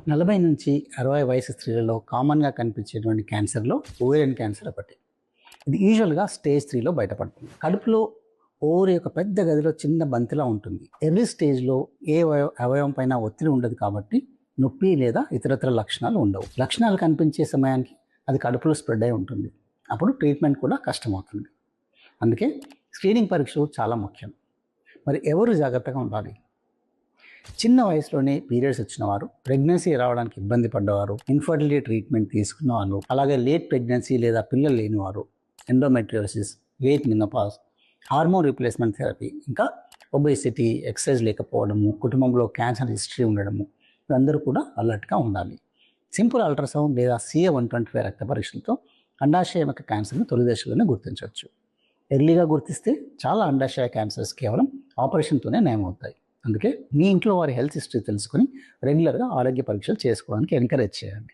40 నుంచి 60 వయసు స్త్రీలలో కామన్గా కనిపించేటువంటి క్యాన్సర్లో ఓవేరియన్ క్యాన్సర్ ఒకటి. ఇది యూజువల్గా స్టేజ్ 3లో బయటపడుతుంది. కడుపులో ఓవరీ యొక్క పెద్ద గదిలో చిన్న బంతిలా ఉంటుంది. ఎర్లీ స్టేజ్లో ఏ అవయవం పైన ఒత్తిడి ఉండదు కాబట్టి నొప్పి లేదా ఇతరత్ర లక్షణాలు ఉండవు. లక్షణాలు కనిపించే సమయానికి అది కడుపులో స్ప్రెడ్ అయి ఉంటుంది. అప్పుడు ట్రీట్మెంట్ కూడా కష్టమవుతుంది. అందుకే స్క్రీనింగ్ పరీక్షలు చాలా ముఖ్యం. మరి ఎవరు జాగ్రత్తగా ఉండాలి? చిన్న వయసులోనే పీరియడ్స్ వచ్చిన వారు, ప్రెగ్నెన్సీ రావడానికి ఇబ్బంది పడ్డవారు, ఇన్ఫర్టిలిటీ ట్రీట్మెంట్ తీసుకున్న వాళ్ళు, అలాగే లేట్ ప్రెగ్నెన్సీ లేదా పిల్లలు లేనివారు, endometriosis, late menopause, hormone replacement therapy, ఇంకా ఒబేసిటీ, ఎక్సర్సైజ్ లేకపోవడము, కుటుంబంలో క్యాన్సర్ హిస్టరీ ఉండడము, వీరందరూ కూడా అలర్ట్గా ఉండాలి. సింపుల్ అల్ట్రాసౌండ్ లేదా CA-125 రక్త పరీక్షలతో అండాశయం యొక్క క్యాన్సర్ని తొలి దశలోనే గుర్తించవచ్చు. ఎర్లీగా గుర్తిస్తే చాలా అండాశయ క్యాన్సర్స్ కేవలం ఆపరేషన్తోనే నయమవుతాయి. అందుకే మీ ఇంట్లో వారి హెల్త్ హిస్టరీ తెలుసుకొని రెగ్యులర్గా ఆరోగ్య పరీక్షలు చేసుకోవడానికి ఎంకరేజ్ చేయండి.